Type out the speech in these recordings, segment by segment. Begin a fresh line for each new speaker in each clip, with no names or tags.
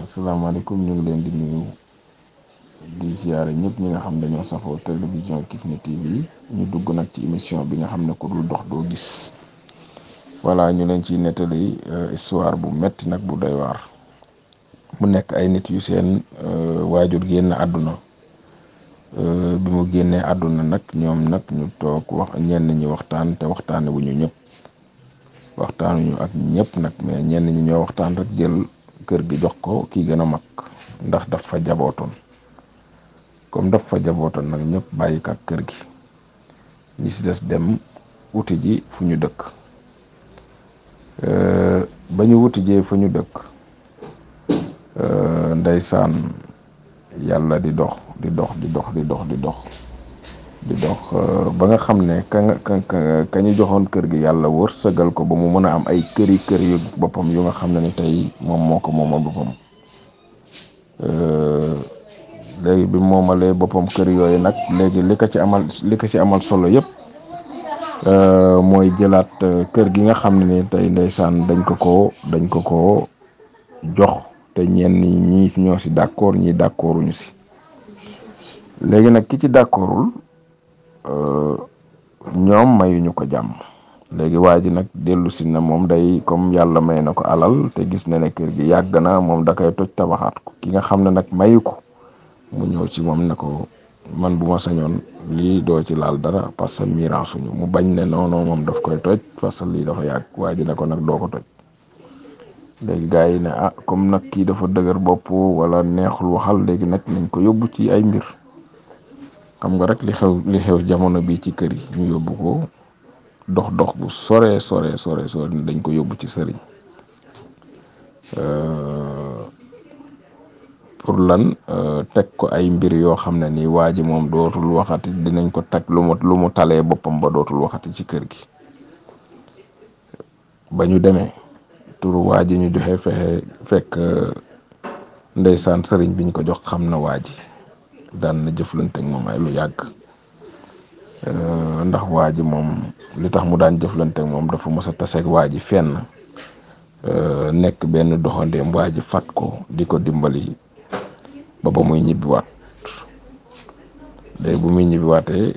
asalaamaaleykum ñu ngi leen di nuyu di ziare ñëpp ñi nga xam dañoo safoo télévision Kifne TV ñu dugg nag ci émission bi nga xam ne ku dul dox doo gis voilà ñu leen ciy nettali histoire bu metti nag bu doy waar mu nekk ay nit yu seen waajur génn àdduna bi mu génnee àdduna nag ñoom nag ñu toog wax ñenn ñi waxtaan te waxtaane wu ñu ñëpp waxtaanuñu ak ñëpp nag mais ñenn ñi ñoo waxtaan rek jël kër gi jox ko kii gën a mag ndax daf fa jabootoon comme daf fa jabootoon nag ñëpp bàyyi ko ak kër gi ñi si des dem wuti ji fu ñu dëkk ba ñu wuti jee fu ñu dëkk ndeysaan yàlla di dox ba nga xam ne ka ñu joxoon kër gi yàlla wërsëgal ko ba mu mën a am ay kër yu boppam yu nga xam ne ni tey moom moo ko moomal boppam léegi bi moomalee boppam kër yooyu nag léegi li ko ci amal solo yëpp mooy jëlaat kër gi nga xam ne ni tey ndeysaan dañ ko ko jox te ñenn ñi ñoo si d'accord ñi d'accorduñu si léegi nag ki ci d'accordul ñoom mayuñu ko jàmm léegi waa ji nag dellu si na moom day comme yàlla may na ko alal te gis na ne kër gi yàgg na moom da koy toj tabaxaat ko ki nga xam ne nag mayu ko mu ñëw ci moom ne ko man bu ma sañoon lii doo ci laal dara parce que miiran suñu mu bañ ne non moom daf koy toj parce que lii dafa yàgg waa ji ne ko nag doo ko toj léegi gars yi ne comme nag kii dafa dëgër bopp wala neexul waxal léegi nag nañ ko yóbbu ci ay mbir xam nga rek li xew jamono bi ci kër yi ñu yóbbu ko dox bu sore dañ ko yóbbu ci sëriñ pour lan teg ko ay mbir yoo xam ne nii waa ji moom dootul waxati dinañ ko teg lu mu talee boppam ba dootul waxati ci kër gi ba ñu demee turu waa ji ñu joxe fekk ndeysaan sëriñ biñ ko jox xam na waa ji daan na jëflante ak moom ay lu yàgg ndax waa ji moom li tax mu daan jëflante ak moom dafa mës a taseeg waa ji fenn nekk benn doxandeem waa ji fat ko di ko dimbali ba muy ñibbiwaat léegi bu muy ñibbiwaatee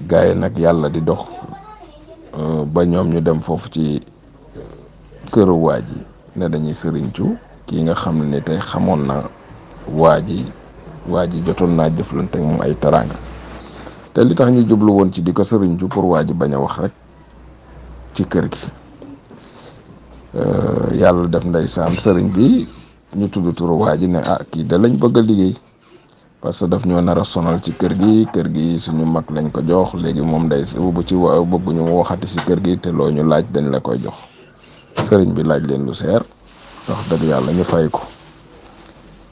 gars yi nag yàlla di dox ba ñoom ñu dem foofu ci këru waa ji ne dañuy sëriñcu kii nga xam ne tey xamoon na waa ji jotoon naa jëflante ak moom ay teraanga te li tax ñu jublu woon ci di ko sëriñcu pour waa ji bañ a wax rek ci kër gi yàlla def ndeysaan sëriñ bi ñu tudd turu waa ji ne kii da lañ bëgg a liggéey parce que daf ñoo nar a sonal ci kër gi suñu mag lañ ko jox léegi moom day bu ci bëgguñu waxati si kër gi te loo ñu laaj dañ la koy jox sëriñ bi laaj leen lu seer wax dëgg yàlla ñu fay ko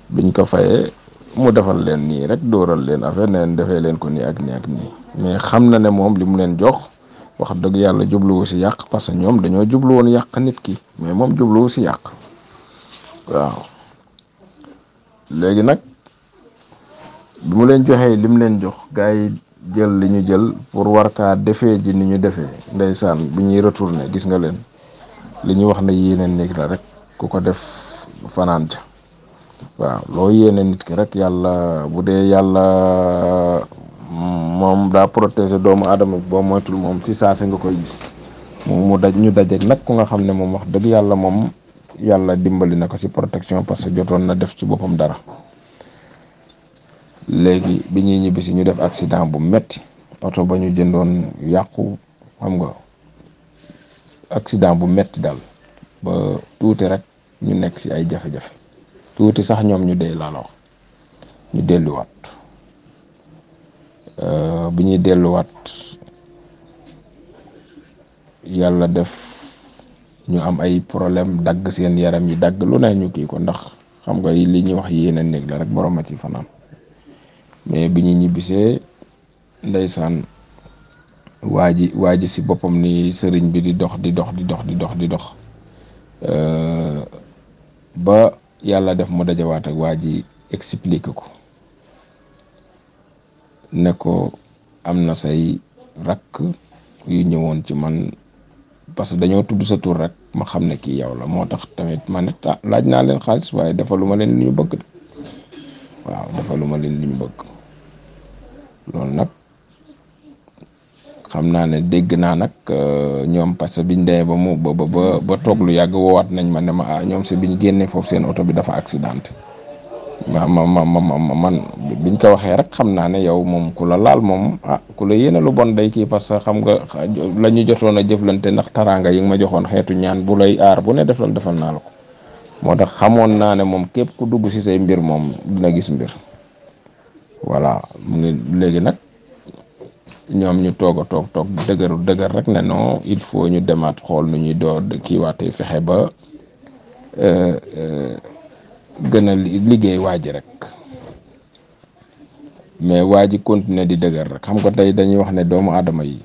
biñ ko fayee mu defal leen nii rek dóoral leen affaire neen defee leen ko nii ak nii mais xam na ne moom li mu leen jox wax dëgg yàlla jubluwu si yàq parce que ñoom dañoo jublu woon yàq nit ki mais moom jubluwu si yàq waaw léegi nag bi mu leen joxee li mu leen jox gars yi jël li ñu jël pour war kaa defee ji ni ñu defee ndeysaan bi ñuy retourné gis nga leen li ñu wax ne yéene néeg la rek ku ko def fanaan ca waaw loo yéene nit ki rek yàlla bu dee yàlla moom daa protéger doomu aadama boo moytul moom si saase nga koy gis ñu dajeeg nag ku nga xam ne moom wax dëgg yàlla moom yàlla dimbali na ko ci protection parce que jotoon na def ci boppam dara léegi bi ñuy ñibbi si ñu def accident bu metti oto ba ñu jëndoon yàqu xam nga accident bu metti daal ba tuuti rek ñu nekk ci ay jafe-jafe tuuti sax ñoom ñu dee laa la wax ñu delluwaat bi ñuy delluwaat yàlla def ñu am ay problème dagg seen yaram yi dagg lu ne ñu kii ko ndax xam nga li ñuy wax yéene néeg la rek borom a ci fanaan mais bi ñu ñibbisee ndeysaan waa ji si boppam ni sëriñ bi di dox ba yàlla def mu dajawaat ak waa ji expliqué ko ne ko am na say rakk yu ñëwoon ci man parce que dañoo tudd sa tur rek ma xam ne kii yow la. moo tax tamit ma ne laaj naa leen xaalis waaye defaluma leen li ñu bëgg de waaw defaluma leen li ñu bëgg loolu nag xam naa ne dégg naa nag ñoom parce que biñ demee ba mu ba toog lu yàgg woowaat nañ ma ne ma ñoom si biñ génnee foofu seen oto bi dafa accidenté man biñ ko waxee rek xam naa ne yow moom ku la laal moom ku la yéene lu bon day kii parce que xam nga la ñu jotoon a jëflante ndax taraanga yi nga ma joxoon xeetu ñaan bu lay aar bu ne defal naa la ko moo tax xamoon naa ne moom képp ku dugg si say mbir moom dina gis mbir voilà mu ngi léegi nag ñoom ñu toog dëgër rek ne non il faut ñu demaat xool nu ñuy door kiiwaatee fexe ba gën a liggéey waa ji rek mais waa ji continuer di dëgër rek xam nga tey dañuy wax ne doomu aadama yi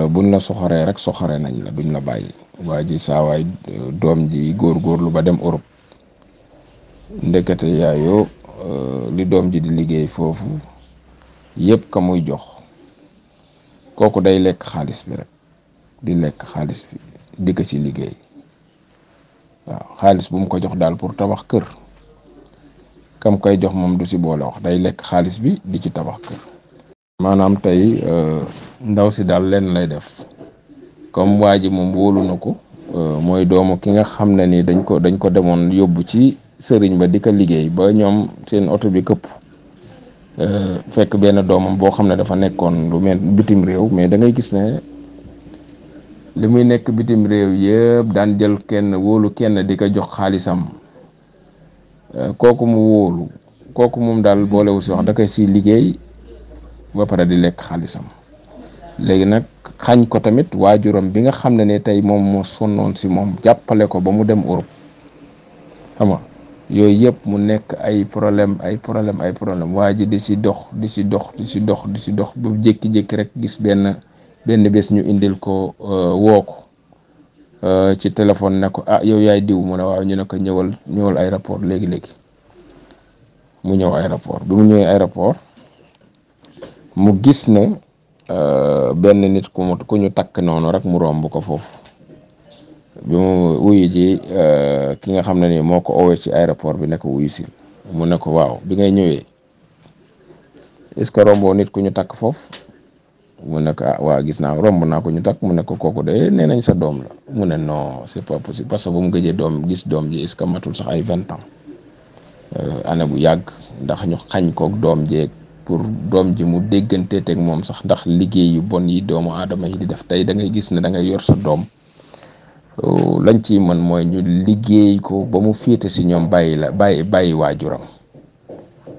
buñ la soxoree rek soxore nañ la duñ la bàyyi. waa ji saawaay doom ji góorgóorlu ba dem Europe ndekete yaayoo li doom ji di liggéey foofu yëpp ka muy jox kooku day lekk xaalis bi rek di lekk xaalis bi di ko ci liggéey. waaw xaalis bu mu ko jox daal pour tabax kër kam koy jox moom du si boole wax day lekk xaalis bi di ci tabax kër. maanaam tey ndaw si daal leen lay def comme waa ji moom wóolu na ko mooy doomu ki nga xam ne ni dañ ko demoon yóbbu ci sëriñ ba di ko liggéey ba ñoom seen oto bi këpp fekk benn doomam boo xam ne dafa nekkoon lu mel bitim réew mais da ngay gis ne. li muy nekk bitim réew yëpp daan jël kenn wóolu kenn di ko jox xaalisam kooku mu wóolu kooku moom daal boolewu si wax da koy si liggéey ba pare di lekk xaalisam léegi nag xañ ko tamit waajuram bi nga xam ne tey moom moo sonnoon si moom jàppale ko ba mu dem Europe xam nga yooyu yëpp mu nekk ay problème waa ji di si dox ba jékki-jékki rek gis benn bés ñu indil ko woo ko ci téléphone ne ko yow yaay diw mu ne waaw ñu ne ko ñëwal aéroport léegi mu ñëw aéroport bi mu ñëwee aéroport mu gis ne benn nit ku ñu takk noonu rek mu romb ko foofu bi mu wuyu ji ki nga xam ne ni moo ko owee ci aéroport bi ne ko wuyu si mu ne ko waaw bi ngay ñëwee est-ce que romboo nit ku ñu takk foofu mu ne ko waa gis naa romb naa ko ñu takk mu ne ko kooku de nee nañ sa doom la mu ne non c'est pas possible parce que bu mu gëjee gis doom ji est-ce que matul sax ay 20 ans année bu yàgg ndax ñu xañ kook doom jeeg pour doom ji mu déggante teg moom sax ndax liggéey yu bon yi doomu aadama yi di def tey da ngay gis ne da ngay yor sa doom lañ ci mën mooy ñu liggéey ko ba mu féete si ñoom bàyyi waajuram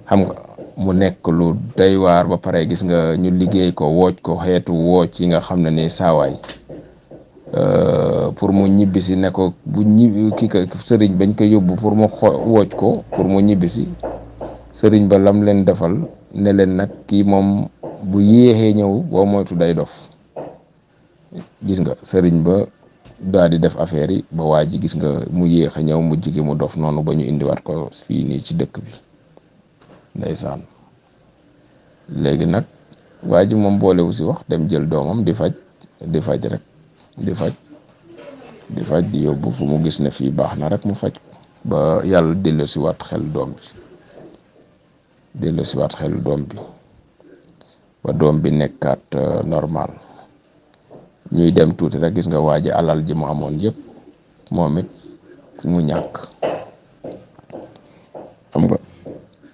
xam nga mu nekk lu doy waar ba pare gis nga ñu liggéey ko wooj ko xeetu wooj yi nga xam ne ni saawaay pour mu ñibbisi ne ko bu sëriñ bañ ko yóbbu pour mu wooj ko pour mu ñibbisi sëriñ ba lam leen defal ne leen nag kii moom bu yéexee ñëw boo moytu day dof gis nga sëriñ ba daal di def affaire yi ba waa ji gis nga mu yéex a ñëw mu jigi mu dof noonu ba ñu indiwaat ko fii nii ci dëkk bi ndeysaan léegi nag waa ji moom boolewu si wax dem jël doomam di faj rek di faj di yóbbu fu mu gis ne fii baax na rek mu faj ba yàlla dellu si waat xel doom bi ba doom bi nekkaat normal ñuy dem tuuti rek gis nga waa ji alal ji mu amoon yëpp moom it mu ñàkk xam nga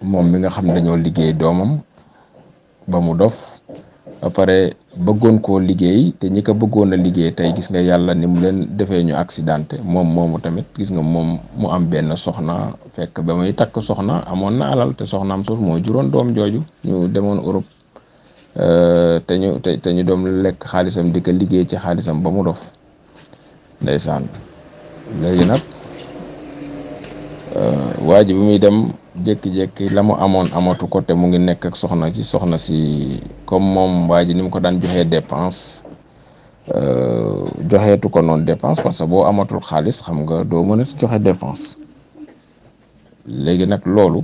moom mi nga xam ne dañoo liggéey doomam ba mu dof ba pare bëggoon koo liggéey te ñi ko bëggoon a liggéey tey gis nga yàlla ni mu leen defee ñu accidenté moomu tamit gis nga moom mu am benn soxna fekk ba muy takk soxna amoon na alal te soxnaam sos moo juróon doom jooju ñu demoon Europe te ñu doom lekk xaalisam di ko liggéey ci xaalisam ba mu dof ndeysaan léegi nag waa ji bi muy dem jékki-jékki la mu amoon amatu ko te mu ngi nekk ak soxna si comme moom waa ji ni mu ko daan joxee dépense joxeetu ko noonu dépense parce que boo amatul xaalis xam nga doo mën a joxe dépense léegi nag loolu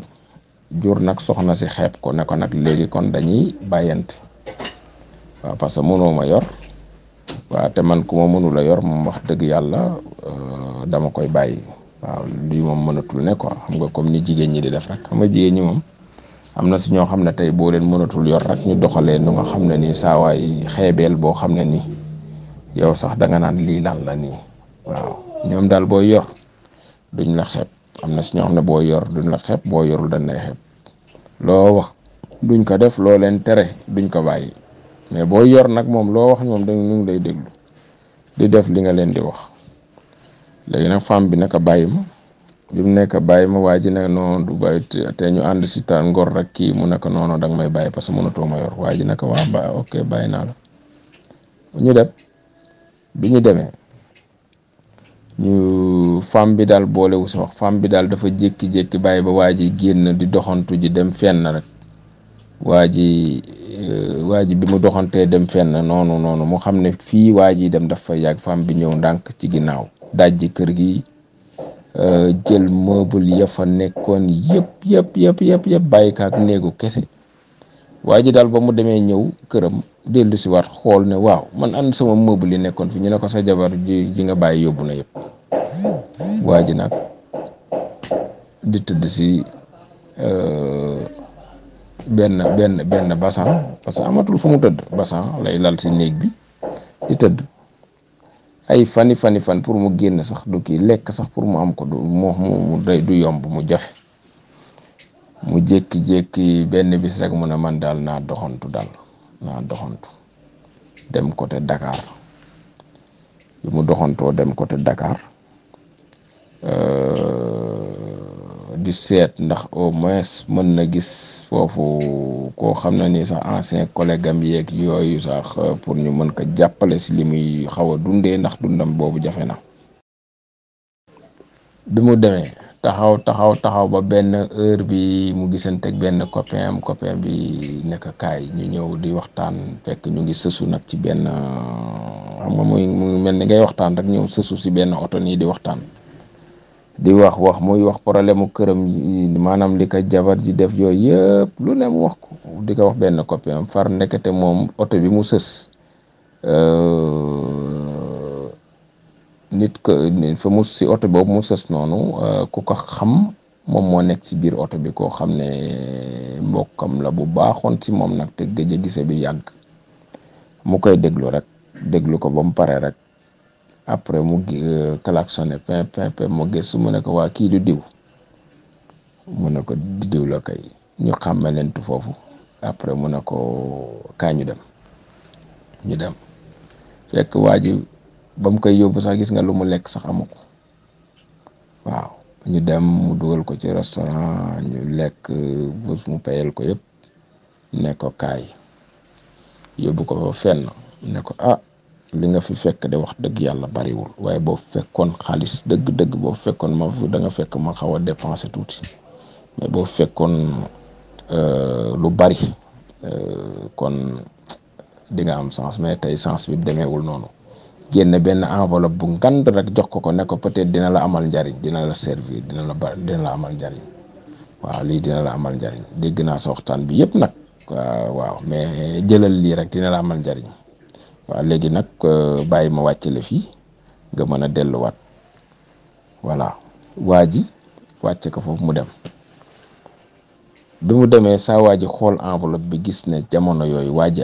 jur nag soxna si xeeb ko ne ko nag léegi kon dañuy bàyyante waaw parce que mënoo ma yor waaw te man ku ma mënul a yor moom wax dëgg yàlla dama koy bàyyi. waaw lii moom mënatul ne quoi xam nga comme ni jigéen ñi di def rek xam nga jigéen ñi moom am na si ñoo xam ne tey boo leen mënatul yor rek ñu doxalee nu nga xam ne nii saawaay xeebeel boo xam ne nii yow sax da nga naan lii lan la nii waaw ñoom daal boo yor duñ la xeeb am na si ñoo xam ne boo yor duñ la xeeb boo yorul dañ lay xeeb loo wax duñ ko def loo leen tere duñ ko bàyyi mais boo yor nag moom loo wax moom dañ ñu ngi lay déglu di def li nga leen di wax léegi nag femme bi naka bàyyi ma bi mu nekk bàyyi ma waa ji ne noonu du bàyyi te ñu ànd si ta ngor rek kii mu nekk noonu da nga may bàyyi parce que mënatoo ma yor waa ji naka waa ba ok bàyyi naa la ñu dem bi ñu demee ñu femme bi daal boolewu si wax femme bi daal dafa jékki-jékki bàyyi ba waa ji génn di doxantu ji dem fenn rek waa ji bi mu doxantee dem fenn noonu mu xam ne fii waa ji dem daf fa yàgg femme bi ñëw ndànk ci ginnaaw dajji kër gi jël meuble ya fa nekkoon yëpp bàyyi kaak néegu kese waa ji daal ba mu demee ñëw këram dellu si waat xool ne waaw man ànd sama meuble yi nekkoon fi ñu ne ko sa jabar ji nga bàyyi yóbbu na yëpp waa ji nag di tëdd si benn basan parce que amatul fu mu tëdd basan lay lal si néeg bi di tëdd ay fan pour mu génn sax du kii lekk sax pour mu am ko mu du yomb mu jafe mu jékki-jékki benn bis rek mu ne man daal naa doxantu dem côté Dakar bi mu doxantoo dem côté Dakar di seet ndax au moins mën na gis foofu koo xam ne nii sax ancien collègue am yeeg yooyu sax pour ñu mën ko jàppale si li muy xaw a dundee ndax dundam boobu jafe na bi mu demee taxaw ba benn heure bi mu gisanteeg benn copain bi nekk kaay ñu ñëw di waxtaan fekk ñu ngi sësu nag ci benn xam nga muy mel ni ngay waxtaan rek ñëw sësu si benn oto nii di waxtaan di wax muy wax problème mu këram maanaam li ko jabar ji def yooyu yëpp lu ne mu wax ko di ko wax benn copain far nekkate moom oto bi mu sës nit ko fa mu si oto boobu mu sës noonu ku ko xam moom moo nekk si biir oto bi koo xam ne mbokkam la bu baaxoon si moom nag te gëj a gise bi yàgg mu koy déglu ko ba mu pare rek après mu klaxonné pin mu gëstu mu ne ko waa kii du diw mu ne ko diw la kay ñu xàmmelentu foofu après mu ne ko kaa ñu dem fekk waa ji ba mu koy yóbbu sax gis nga lu mu lekk sax amu ko waaw ñu dem mu dugal ko ci restaurant ñu lekk bés mu payal ko yëpp ne ko kaay yóbbu ko fa fenn ne ko li nga fi fekk de wax dëgg yàlla bariwul waaye boo fekkoon xaalis dëgg boo fekkoon ma da nga fekk ma xaw a dépenser tuuti mais boo fekkoon lu bari kon di nga am sens mais tey sens bi demeewul noonu génne benn enveloppe bu ngand rek jox ko ne ko peut-être dina la amal njariñ dina la servir dina la amal njariñ waaw lii dina la amal njariñ dégg naa sa waxtaan bi yëpp nag waaw mais jëlal lii rek dina la amal njariñ waaw léegi nag bàyyi ma wàccale fii nga mën a delluwaat voilà waa ji wàcce ko foofu mu dem bi mu demee saa waa ji xool enveloppe bi gis ne jamono yooyu waa ji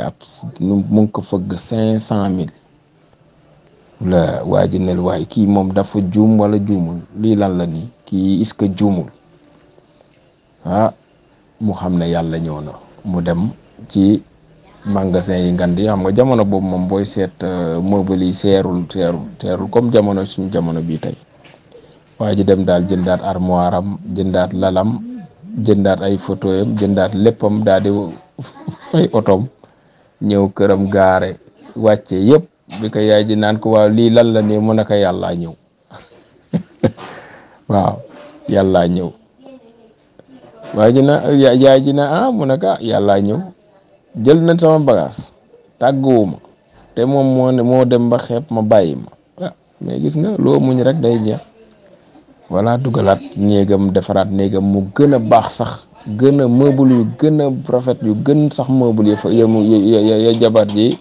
mu ngi ko fëgg 500 000 la waa ji ne waaye kii moom dafa juum wala juumul lii lan la nii kii est-ce que juumul mu xam ne yàlla ñëw na mu dem ci magasin yi ngand yi xam nga jamono boobu moom booy seet meuble yi seerul comme jamono suñu jamono bii tey waa ji dem daal jëndaat armoire am jëndaat lalam jëndaat ay photo yam jëndaat léppam daal di fay otoom ñëw këram gaare wàcce yëpp bi ko yaay ji naan ko waaw lii lan la nii mu ne ko yàllaa ñëw waaw yàllaa ñëw waa ji na yaay ji na mu ne ko yàllaa ñëw jël na sama bagage tàgguwuma te moom moo dem ba xeeb ma bàyyi ma mais gis nga loo muñ rek day jeex voilà dugalaat néegam defaraat néegam mu gën a baax sax gën a meuble yu gën a rafet yu gën sax meuble ya jabar ji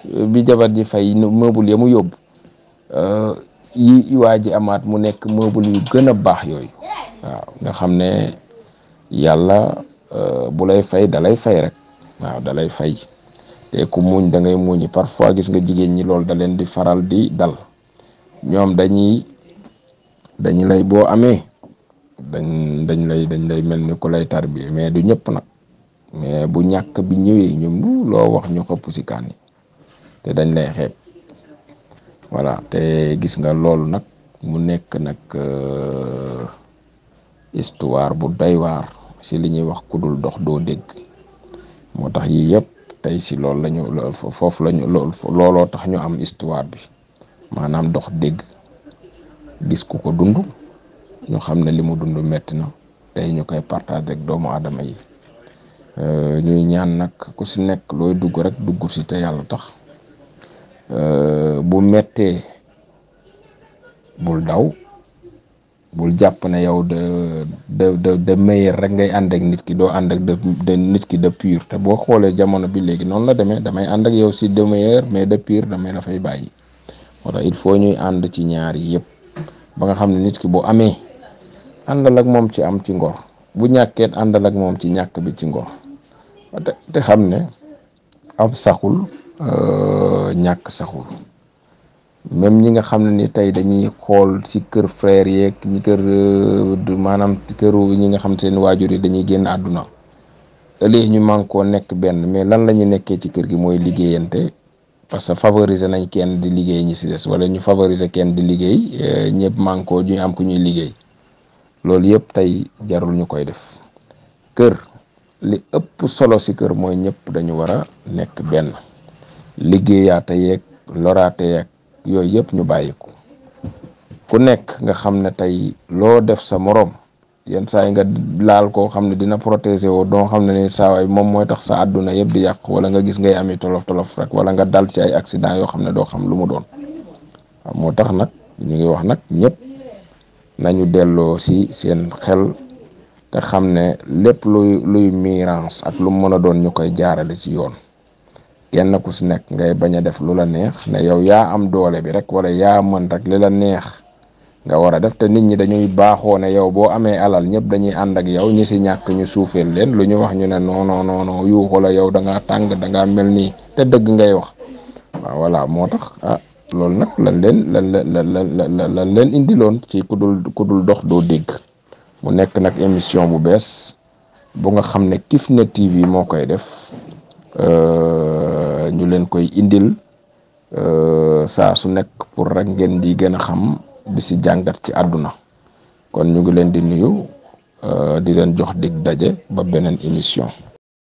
bi jabar ji fay meuble ya mu yóbbu yi waa ji amaat mu nekk meuble yu gën a baax yooyu. waaw nga xam ne yàlla bu lay fay dalay fay rek. waaw dalay fay te ku muñ da ngay muñi parfois gis nga jigéen ñi loolu da leen di faral di dal ñoom dañuy lay boo amee dañ lay mel ni ku lay tarbiye mais du ñëpp nag mais bu ñàkk bi ñëwee ñoom loo wax ñu xëpp si kaan yi te dañ lay xeeb voilà te gis nga loolu nag mu nekk nag histoire bu doy waar si li ñuy wax ku dul dox doo dégg moo tax yii yëpp tey si loolu lañu foofu lañu looloo tax ñu am histoire bi maanaam dox dégg gis ku ko dund ñu xam ne li mu dund metti na tey ñu koy partager ak doomu aadama yi ñuy ñaan nag ku si nekk looy dugg rek dugg si te yàlla tax bu mettee bul daw bul jàpp ne yow de meilleur rek ngay ànd ak nit ki doo ànd ak de nit ki de pur te boo xoolee jamono bi léegi noonu la demee damay ànd ak yow si de meilleur mais de pur damay la fay bàyyi moo tax il faut ñuy ànd ci ñaar yi yëpp ba nga xam ne nit ki bu amee àndal ak moom ci am ci ngor bu ñàkkeet àndal ak moom ci ñàkk bi ci ngor te xam ne am saxul ñàkk saxul même ñi nga xam ne ni tey dañuy xool ci kër frère yeeg ñi kër maanaam këru ñi nga xam seen waajur yi dañuy génn àdduna ëllëg ñu mànkoo nekk benn mais lan la ñu nekkee ci kër gi mooy liggéeyante parce que favoriser nañ kenn di liggéey ñi ci des wala ñu favoriser kenn di liggéey ñëpp mànkoo ñu am ku ñuy liggéey loolu yëpp tey jarul ñu koy def kër li ëpp solo ci kër mooy ñëpp dañu war a nekk benn liggéeyaate yeeg loraate yeeg yooyu yëpp ñu bàyyi ko ku nekk nga xam ne tey loo def sa morom yenn saa yi nga laal koo xam ne dina protéger woo doo xam ne ni saawaay moom mooy tax sa àdduna yëpp di yàq wala nga gis ngay ami tolof rek wala nga dal ci ay accident yoo xam ne doo xam lu mu doon waaw moo tax nag ñu ngi wax nag ñëpp nañu delloo si seen xel te xam ne lépp luy mirance ak lu mu mën a doon ñu koy jaarale ci yoon kenn ku si nekk ngay bañ a def lu la neex ne yow yaa am doole bi rek wala yaa mën rek li la neex nga war a def te nit ñi dañuy baaxoo ne yow boo amee alal ñëpp dañuy ànd ak yow ñi si ñàkk ñu suufeel leen lu ñu wax ñu ne non non non non yuuxu la yow da ngaa tàng da ngaa mel nii te dëgg ngay wax waaw voilà moo tax loolu nag lan leen indiloon ci ku dul dox doo dégg mu nekk nag émission bu bees bu nga xam ne Kifne TV moo koy def ñu leen koy indil saa su nekk pour rek ngeen di gën a xam di si jàngat ci àdduna kon ñu ngi leen di nuyu di leen jox dig daje ba beneen émission